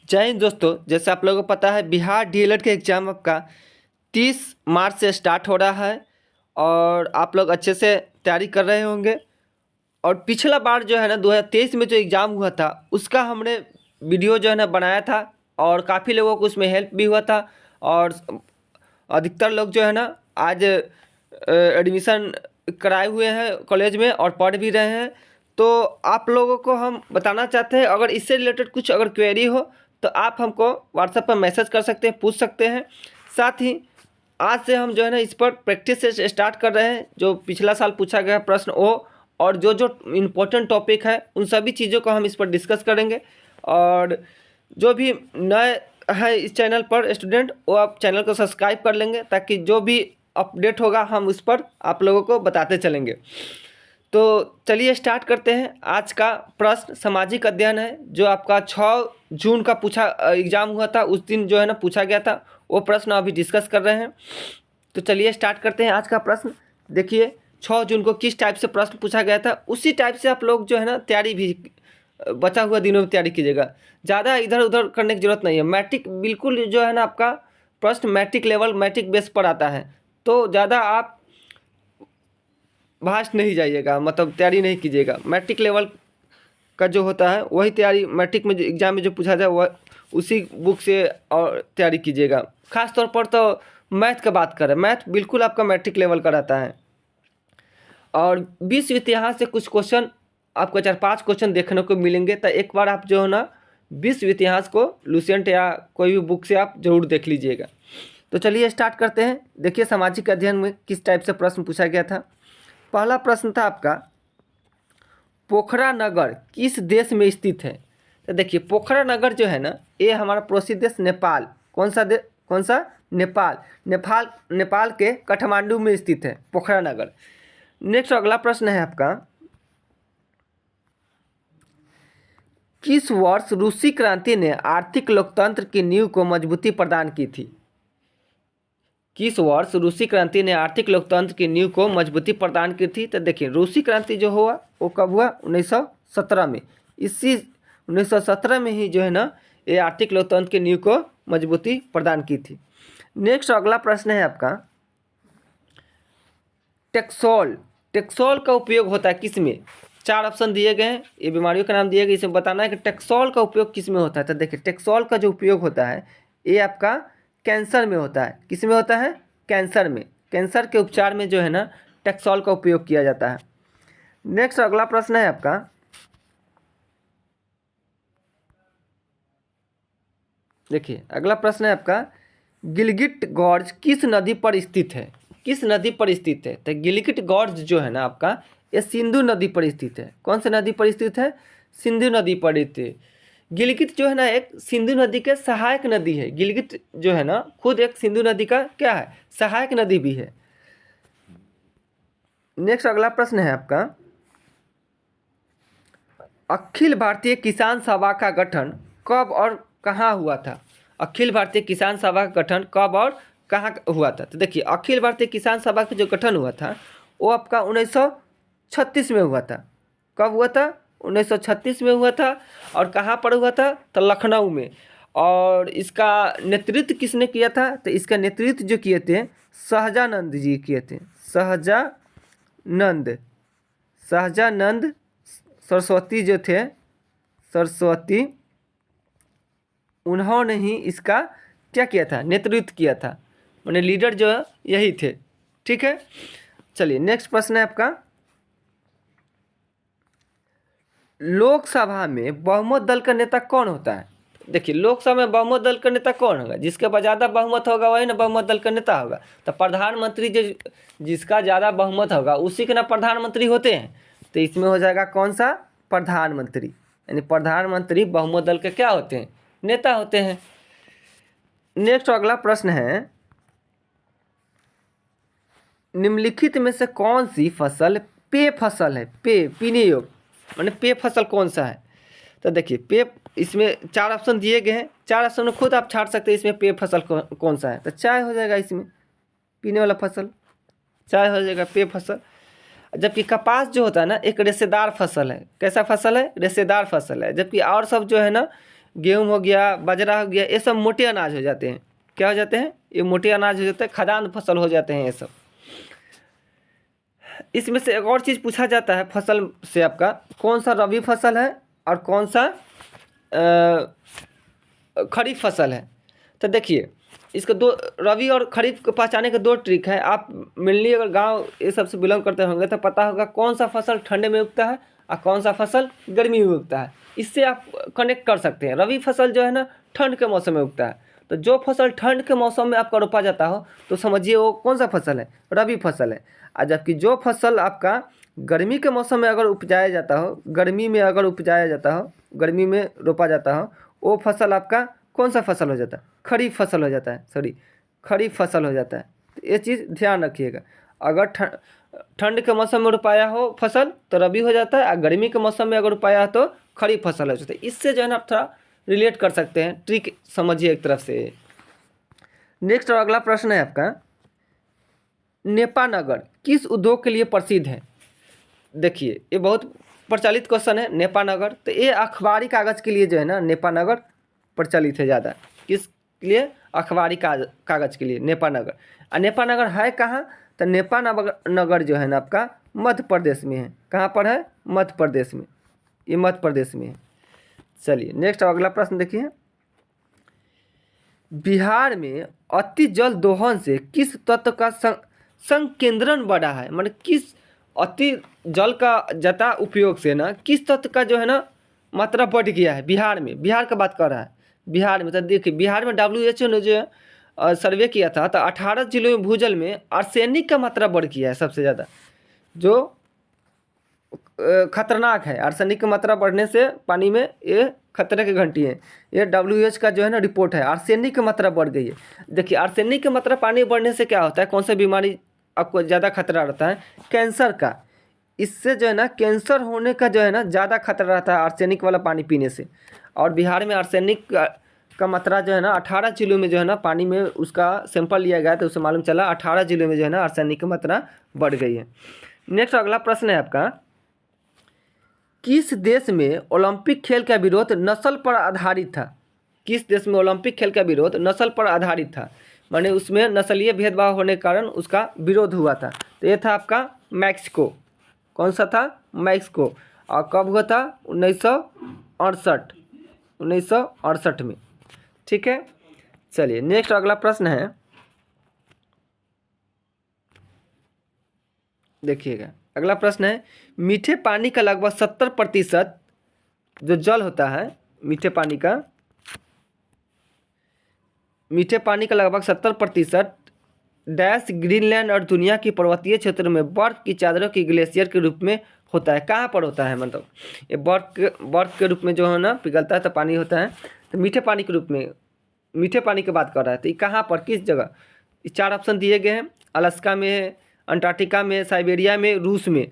जय हिंद दोस्तों। जैसे आप लोगों को पता है बिहार डीएलएड का एग्ज़ाम आपका 30 मार्च से स्टार्ट हो रहा है और आप लोग अच्छे से तैयारी कर रहे होंगे। और पिछला बार जो है ना 2023 में जो एग्ज़ाम हुआ था उसका हमने वीडियो जो है ना बनाया था और काफ़ी लोगों को उसमें हेल्प भी हुआ था। और अधिकतर लोग जो है ना आज एडमिशन कराए हुए हैं कॉलेज में और पढ़ भी रहे हैं। तो आप लोगों को हम बताना चाहते हैं, अगर इससे रिलेटेड कुछ अगर क्वेरी हो तो आप हमको व्हाट्सएप पर मैसेज कर सकते हैं, पूछ सकते हैं। साथ ही आज से हम जो है ना इस पर प्रैक्टिस से स्टार्ट कर रहे हैं। जो पिछला साल पूछा गया प्रश्न वो और जो जो इम्पोर्टेंट टॉपिक है उन सभी चीज़ों को हम इस पर डिस्कस करेंगे। और जो भी नए है इस चैनल पर स्टूडेंट, वो आप चैनल को सब्सक्राइब कर लेंगे ताकि जो भी अपडेट होगा हम उस पर आप लोगों को बताते चलेंगे। तो चलिए स्टार्ट करते हैं। आज का प्रश्न सामाजिक अध्ययन है, जो आपका 6 जून का पूछा एग्ज़ाम हुआ था, उस दिन जो है ना पूछा गया था। वो प्रश्न अभी डिस्कस कर रहे हैं। तो चलिए स्टार्ट करते हैं आज का प्रश्न। देखिए 6 जून को किस टाइप से प्रश्न पूछा गया था, उसी टाइप से आप लोग जो है ना तैयारी भी बचा हुआ दिनों में तैयारी कीजिएगा। ज़्यादा इधर उधर करने की ज़रूरत नहीं है। मैट्रिक बिल्कुल जो है ना आपका प्रश्न मैट्रिक लेवल मैट्रिक बेस पर आता है, तो ज़्यादा आप भास्ट नहीं जाइएगा, मतलब तैयारी नहीं कीजिएगा। मैट्रिक लेवल का जो होता है वही तैयारी मैट्रिक में जो एग्ज़ाम में जो पूछा जाए वह उसी बुक से और तैयारी कीजिएगा। खास तौर पर तो मैथ का बात करें, मैथ बिल्कुल आपका मैट्रिक लेवल का रहता है। और विश्व इतिहास से कुछ क्वेश्चन आपको 4-5 क्वेश्चन देखने को मिलेंगे। तो एक बार आप जो है ना विश्व इतिहास को लुसेंट या कोई भी बुक से आप जरूर देख लीजिएगा। तो चलिए स्टार्ट करते हैं। देखिए सामाजिक अध्ययन में किस टाइप से प्रश्न पूछा गया था। पहला प्रश्न था आपका, पोखरा नगर किस देश में स्थित है। तो देखिए पोखरा नगर जो है ना ये हमारा पड़ोसी देश नेपाल, कौन सा नेपाल, नेपाल के काठमांडू में स्थित है पोखरा नगर। नेक्स्ट अगला प्रश्न है आपका, किस वर्ष रूसी क्रांति ने आर्थिक लोकतंत्र की नींव को मजबूती प्रदान की थी। किस वर्ष रूसी क्रांति ने आर्थिक लोकतंत्र की नींव को मजबूती प्रदान की थी। तो देखिए रूसी क्रांति जो हुआ वो कब हुआ, 1917 में। इसी 1917 में ही जो है ना ये आर्थिक लोकतंत्र की नींव को मजबूती प्रदान की थी। नेक्स्ट अगला प्रश्न है आपका, टेक्सोल का उपयोग होता है किस में। 4 ऑप्शन दिए गए हैं, ये बीमारियों का नाम दिए गए, इसमें बताना है कि टेक्सोल का उपयोग किस में होता है। तो देखिए टेक्सोल का जो उपयोग होता है ये आपका कैंसर में होता है। किस में होता है, कैंसर में। कैंसर के उपचार में जो है ना टेक्सोल का उपयोग किया जाता है। नेक्स्ट अगला प्रश्न है आपका, देखिए अगला प्रश्न है आपका, गिलगिट गॉर्ज किस नदी पर स्थित है। किस नदी पर स्थित है। तो गिलगिट गॉर्ज जो है ना आपका ये सिंधु नदी पर स्थित है। कौन सी नदी पर स्थित है, सिंधु नदी पर स्थित है। गिलगित जो है ना एक सिंधु नदी के सहायक नदी है। गिलगित जो है ना खुद एक सिंधु नदी का क्या है, सहायक नदी भी है। नेक्स्ट अगला प्रश्न है आपका, अखिल भारतीय किसान सभा का गठन कब और कहाँ हुआ था। अखिल भारतीय किसान सभा का गठन कब और कहाँ हुआ था। तो देखिए अखिल भारतीय किसान सभा का जो गठन हुआ था वो आपका 1936 में हुआ था। कब हुआ था, 1936 में हुआ था। और कहाँ पर हुआ था, तो लखनऊ में। और इसका नेतृत्व किसने किया था, तो इसका नेतृत्व जो किए थे सहजानंद जी किए थे। सहजानंद सरस्वती जो थे, सरस्वती, उन्होंने ही इसका क्या किया था, नेतृत्व किया था। माने लीडर जो है यही थे। ठीक है, चलिए नेक्स्ट प्रश्न है आपका, लोकसभा में बहुमत दल का नेता कौन होता है। देखिए लोकसभा में बहुमत दल का नेता कौन होगा, जिसके पास ज़्यादा बहुमत होगा वही ना बहुमत दल का नेता होगा। तो प्रधानमंत्री जो जिसका ज़्यादा बहुमत होगा उसी के ना प्रधानमंत्री होते हैं। तो इसमें हो जाएगा कौन सा, प्रधानमंत्री। यानी प्रधानमंत्री बहुमत दल के क्या होते हैं, नेता होते हैं। नेक्स्ट अगला प्रश्न है, निम्नलिखित में से कौन सी फसल पेय फसल है, पेय पीने योग्य, माने पेय फसल कौन सा है। तो देखिए पेय, इसमें 4 ऑप्शन दिए गए हैं। 4 ऑप्शन में खुद आप छाट सकते हैं इसमें पेय फसल कौन सा है। तो चाय हो जाएगा, इसमें पीने वाला फसल चाय हो जाएगा पेय फसल। जबकि कपास जो होता है ना एक रेशेदार फसल है। कैसा फसल है, रेशेदार फसल है। जबकि और सब जो है ना गेहूँ हो गया, बाजरा हो गया, ये सब मोटे अनाज हो जाते हैं। क्या हो जाते हैं? ये मोटे अनाज हो जाते हैं, खाद्यान्न फसल हो जाते हैं ये सब। इसमें से एक और चीज़ पूछा जाता है फसल से आपका, कौन सा रबी फसल है और कौन सा खरीफ फसल है। तो देखिए इसको दो, रबी और खरीफ को पहचाने के दो ट्रिक है। आप मेनली अगर गांव ये सब से बिलोंग करते होंगे तो पता होगा कौन सा फसल ठंडे में उगता है और कौन सा फसल गर्मी में उगता है। इससे आप कनेक्ट कर सकते हैं। रबी फसल जो है ना ठंड के मौसम में उगता है, तो जो फसल ठंड के मौसम में आपका रोपा जाता हो तो समझिए वो कौन सा फसल है? रबी फसल है। और जबकि जो फसल आपका गर्मी के मौसम में अगर उपजाया जाता हो, गर्मी में अगर उपजाया जाता हो, गर्मी में रोपा जाता हो, वो फसल आपका कौन सा फसल हो जाता है? खरीफ फसल हो जाता है, सॉरी खरीफ फसल हो जाता है। तो ये चीज़ ध्यान रखिएगा। अगर ठंड के मौसम में रोपाया हो फसल तो रबी हो जाता है, और गर्मी के मौसम में अगर रोपाया हो तो खरीफ फसल हो जाता है। इससे जो है ना आप थोड़ा रिलेट कर सकते हैं, ट्रिक समझिए एक तरफ से। नेक्स्ट और अगला प्रश्न है आपका, नेपानगर किस उद्योग के लिए प्रसिद्ध है? देखिए ये बहुत प्रचलित क्वेश्चन है, नेपानगर। तो ये अखबारी कागज़ के लिए जो है ना नेपानगर प्रचलित है ज़्यादा। किस लिए? अखबारी कागज़ के लिए नेपानगर। और नेपानगर है कहाँ? तो नेपानगर जो है ना आपका मध्य प्रदेश में है। कहाँ पर है? मध्य प्रदेश में। ये मध्य प्रदेश में है। चलिए नेक्स्ट अगला प्रश्न देखिए, बिहार में अति जल दोहन से किस तत्व का संकेंद्रण बढ़ा है? मतलब किस अति जल का ज़्यादा उपयोग से ना किस तत्व का जो है ना मात्रा बढ़ गया है बिहार में? बिहार का बात कर रहा है। बिहार में तो देखिए बिहार में WHO ने जो सर्वे किया था तो 18 जिलों में भूजल में आर्सेनिक का मात्रा बढ़ गया है सबसे ज़्यादा, जो खतरनाक है। आर्सेनिक की मात्रा बढ़ने से पानी में ये खतरे की घंटी है। ये WHO का जो है ना रिपोर्ट है, आर्सेनिक की मात्रा बढ़ गई है। देखिए आर्सेनिक की मात्रा पानी बढ़ने से क्या होता है, कौन सी बीमारी आपको ज़्यादा खतरा रहता है? कैंसर का। इससे जो है ना कैंसर होने का जो है ना ज़्यादा खतरा रहता है आर्सेनिक वाला पानी पीने से। और बिहार में आर्सेनिक का मात्रा जो है ना 18 जिलों में जो है ना पानी में उसका सैंपल लिया गया तो उससे मालूम चला 18 जिलों में जो है ना आर्सेनिक की मात्रा बढ़ गई है। नेक्स्ट अगला प्रश्न है आपका, किस देश में ओलंपिक खेल का विरोध नस्ल पर आधारित था? किस देश में ओलंपिक खेल का विरोध नस्ल पर आधारित था? माने उसमें नस्लीय भेदभाव होने के कारण उसका विरोध हुआ था। तो ये था आपका मैक्सिको। कौन सा था? मैक्सिको। और कब हुआ था? 1968 में। ठीक है। चलिए नेक्स्ट अगला प्रश्न है, देखिएगा अगला प्रश्न है, मीठे पानी का लगभग 70% जो जल होता है, मीठे पानी का लगभग 70% डैश ग्रीनलैंड और दुनिया की पर्वतीय क्षेत्रों में बर्फ की चादरों की ग्लेशियर के रूप में होता है। कहाँ पर होता है? मतलब ये बर्फ के रूप में जो है ना पिघलता है तो पानी होता है। तो मीठे पानी के रूप में, मीठे पानी की बात कर रहा है। तो ये कहाँ पर, किस जगह? ये 4 ऑप्शन दिए गए हैं, अलास्का में है, अंटार्कटिका में, साइबेरिया में, रूस में।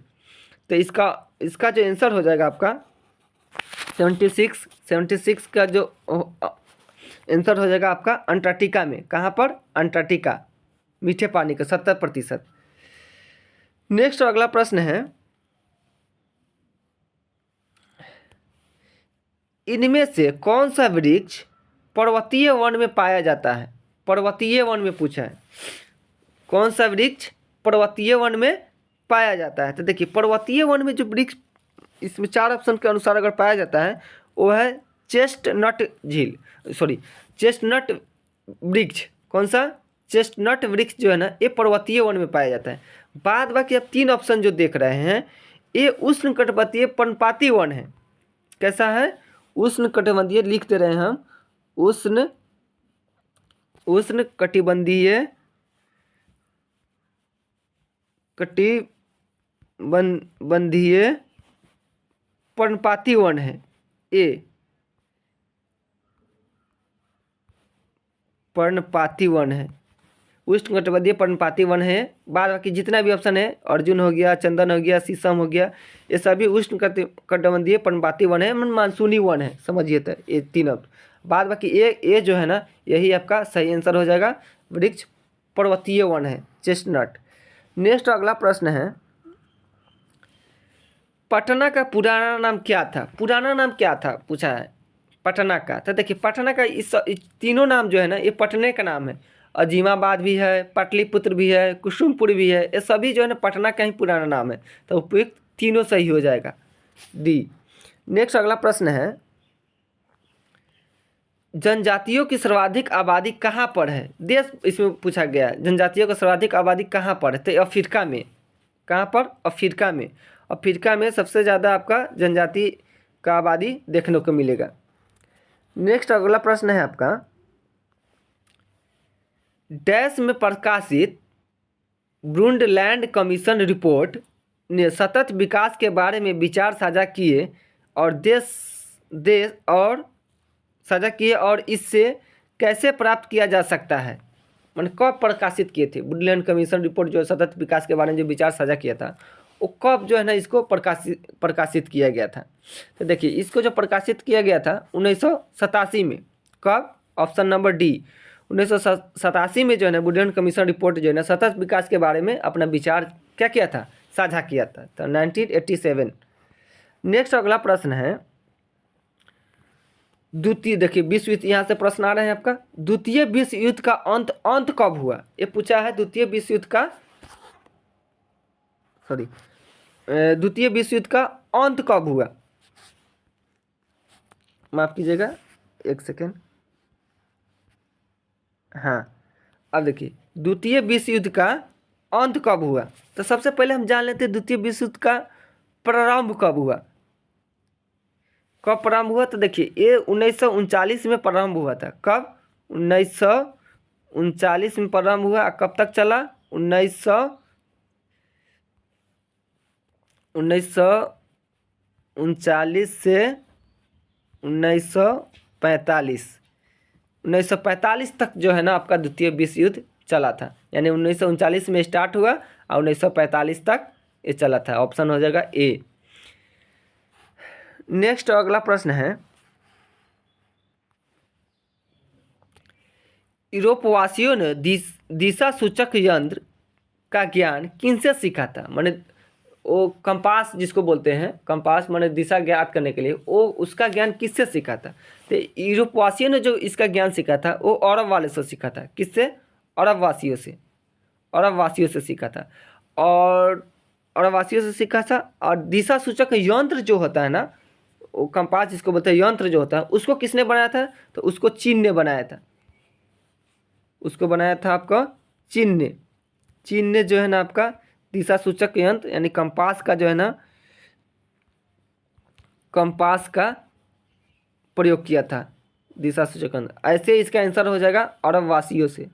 तो इसका जो आंसर हो जाएगा आपका 76 का जो आंसर हो जाएगा आपका अंटार्कटिका में। कहाँ पर? अंटार्कटिका। मीठे पानी का 70%। नेक्स्ट अगला प्रश्न है, इनमें से कौन सा वृक्ष पर्वतीय वन में पाया जाता है? पर्वतीय वन में पूछा है, कौन सा वृक्ष पर्वतीय वन में पाया जाता है? तो देखिए पर्वतीय वन में जो वृक्ष इसमें 4 ऑप्शन के अनुसार अगर पाया जाता है वो है चेस्टनट वृक्ष। कौन सा? चेस्टनट वृक्ष जो है ना ये पर्वतीय वन में पाया जाता है। बाद बाकी आप 3 ऑप्शन जो देख रहे हैं ये उष्णकटिबंधीय पर्णपाती वन है। कैसा है? उष्णकटिबंधीय, लिख दे रहे हैं हम, उष्णकटिबंधीय पर्णपाती वन है। ए पर्णपाती वन है, उष्णकटिबंधीय पर्णपाती वन है। बाद बाकी जितना भी ऑप्शन है, अर्जुन हो गया, चंदन हो गया, शीशम हो गया, ये सभी उष्णकटिबंधीय पर्णपाती वन है, मानसूनी वन है, समझिए। तो ये 3 बाद बाकी ये जो है ना यही आपका सही आंसर हो जाएगा, वृक्ष पर्वतीय वन है, चेस्टनट। नेक्स्ट अगला प्रश्न है, पटना का पुराना नाम क्या था? पुराना नाम क्या था पूछा है। पटना का। तो देखिए पटना का इस तीनों नाम जो है ना ये पटने का नाम है। अजीमाबाद भी है, पाटलिपुत्र भी है, कुसुमपुर भी है, ये सभी जो है ना पटना का ही पुराना नाम है। तो उपयुक्त तीनों सही हो जाएगा डी। नेक्स्ट अगला प्रश्न है, जनजातियों की सर्वाधिक आबादी कहाँ पर है? देश इसमें पूछा गया है, जनजातियों की सर्वाधिक आबादी कहाँ पर है? तो अफ्रीका में। कहाँ पर? अफ्रीका में। अफ्रीका में सबसे ज़्यादा आपका जनजाति का आबादी देखने को मिलेगा। नेक्स्ट अगला प्रश्न है आपका, डैश में प्रकाशित ब्रुंडलैंड कमीशन रिपोर्ट ने सतत विकास के बारे में विचार साझा किए और साझा किए और इससे कैसे प्राप्त किया जा सकता है? मैंने कब प्रकाशित किए थे? ब्रुंडलैंड कमीशन रिपोर्ट जो सतत विकास के बारे में जो विचार साझा किया था वो कब जो है ना इसको प्रकाशित किया गया था? तो देखिए इसको जो प्रकाशित किया गया था 1987 में। कब? ऑप्शन नंबर डी, 1987 में जो है ना ब्रुंडलैंड कमीशन रिपोर्ट जो है ना सतत विकास के बारे में अपना विचार क्या किया था? साझा किया था। तो 1987। नेक्स्ट अगला प्रश्न है, द्वितीय, देखिए विश्व युद्ध, यहाँ से प्रश्न आ रहे हैं आपका, द्वितीय विश्व युद्ध का अंत कब हुआ? ये पूछा है द्वितीय विश्व युद्ध का, द्वितीय विश्व युद्ध का अंत कब हुआ? माफ कीजिएगा, एक सेकेंड। हाँ, अब देखिए द्वितीय विश्व युद्ध का अंत कब हुआ? तो सबसे पहले हम जान लेते हैं द्वितीय विश्व युद्ध का प्रारंभ कब हुआ। कब प्रारंभ हुआ? तो देखिए ये 1939 में प्रारंभ हुआ था। कब? 1939 में प्रारंभ हुआ। कब तक चला? 1939 से 1945 तक जो है ना आपका द्वितीय विश्व युद्ध चला था। यानी 1939 में स्टार्ट हुआ और 1945 तक ये चला था। ऑप्शन हो जाएगा ए। नेक्स्ट अगला प्रश्न है, यूरोपवासियों ने दिशा सूचक यंत्र का ज्ञान किनसे सीखा था? माने वो कंपास जिसको बोलते हैं, कंपास माने दिशा ज्ञात करने के लिए, वो उसका ज्ञान किससे सीखा था? तो यूरोपवासियों ने जो इसका ज्ञान सीखा था वो अरब वाले से सीखा था। किससे? अरबवासियों से सीखा था। और अरबवासियों से सीखा था। और दिशा सूचक यंत्र जो होता है ना, वो कंपास जिसको बोलते हैं, यंत्र जो होता है, उसको किसने बनाया था? तो उसको चीन ने बनाया था। उसको बनाया था आपका चीन ने जो है ना आपका दिशा सूचक यंत्र यानी कंपास का जो है ना, कंपास का प्रयोग किया था दिशा सूचक यंत्र। ऐसे इसका आंसर हो जाएगा अरबवासियों से।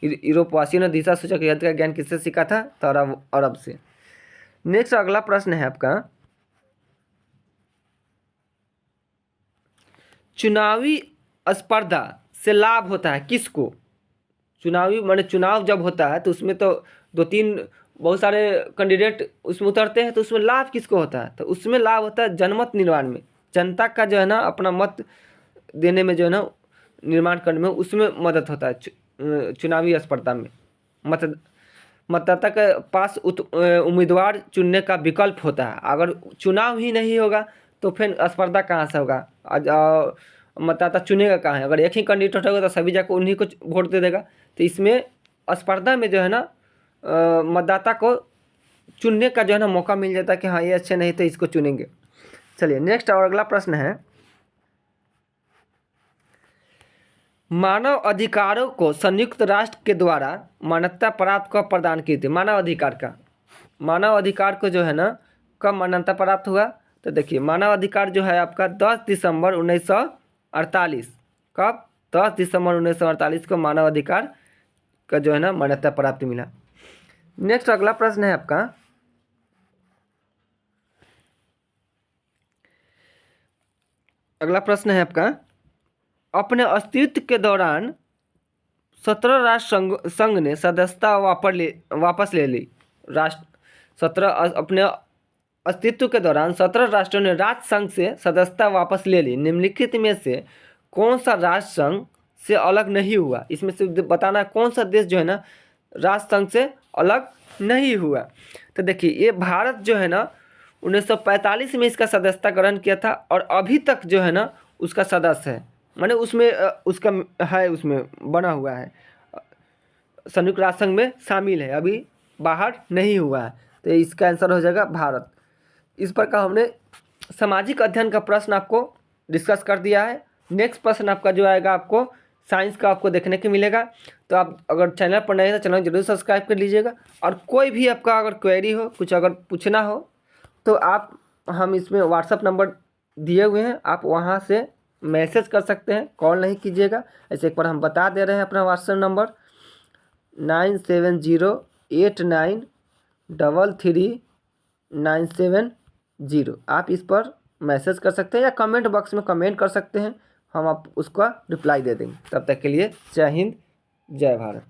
यूरोपवासियों ने दिशा सूचक यंत्र का ज्ञान किससे सीखा था? तो अरब से। नेक्स्ट अगला प्रश्न है आपका, चुनावी स्पर्धा से लाभ होता है किसको? चुनावी माने चुनाव जब होता है तो उसमें तो बहुत सारे कैंडिडेट उसमें उतरते हैं, तो उसमें लाभ किसको होता है? तो उसमें लाभ होता है जनमत निर्माण में। जनता का जो है ना अपना मत देने में जो है ना, निर्माण करने में उसमें मदद होता है। चुनावी स्पर्धा में मतदाता के पास उम्मीदवार चुनने का विकल्प होता है। अगर चुनाव ही नहीं होगा तो फिर स्पर्धा कहाँ से होगा? मतदाता चुनेगा कहाँ है? अगर एक ही कैंडिडेट होगा तो सभी जाकर उन्हीं को वोट दे देगा। तो इसमें स्पर्धा में जो है ना मतदाता को चुनने का जो है ना मौका मिल जाता है कि हाँ ये अच्छे नहीं तो इसको चुनेंगे। चलिए नेक्स्ट और अगला प्रश्न है, मानव अधिकारों को संयुक्त राष्ट्र के द्वारा मान्यता प्राप्त कब प्रदान की थी? मानव अधिकार को जो है ना कब मान्यता प्राप्त हुआ? तो देखिए मानव अधिकार जो है आपका 10 दिसंबर 1948। कब? 10 दिसंबर 1948 को मानव अधिकार का जो है ना मान्यता प्राप्ति मिला। नेक्स्ट अगला प्रश्न है आपका, अपने अस्तित्व के दौरान 17 राष्ट्र संघ ने सदस्यता वापस ले ली। अपने अस्तित्व के दौरान 17 राष्ट्रों ने राष्ट्र संघ से सदस्यता वापस ले ली। निम्नलिखित में से कौन सा राष्ट्र संघ से अलग नहीं हुआ? इसमें से बताना कौन सा देश जो है ना राष्ट्र संघ से अलग नहीं हुआ। तो देखिए ये भारत जो है ना 1945 में इसका सदस्यता ग्रहण किया था और अभी तक जो है ना उसका सदस्य है, माने उसमें उसका है, उसमें बना हुआ है, संयुक्त राष्ट्र संघ में शामिल है, अभी बाहर नहीं हुआ है। तो इसका आंसर हो जाएगा भारत। इस प्रकार हमने सामाजिक अध्ययन का प्रश्न आपको डिस्कस कर दिया है। नेक्स्ट प्रश्न आपका जो आएगा आपको साइंस का आपको देखने को मिलेगा। तो आप अगर चैनल पर नए हैं तो चैनल जरूर सब्सक्राइब कर लीजिएगा। और कोई भी आपका अगर क्वेरी हो, कुछ अगर पूछना हो तो आप हम इसमें व्हाट्सअप नंबर दिए हुए हैं, आप वहाँ से मैसेज कर सकते हैं, कॉल नहीं कीजिएगा। ऐसे एक बार हम बता दे रहे हैं अपना व्हाट्सएप नंबर 9708339770। आप इस पर मैसेज कर सकते हैं या कमेंट बॉक्स में कमेंट कर सकते हैं, हम आप उसका रिप्लाई दे देंगे। तब तक के लिए जय हिंद, जय भारत।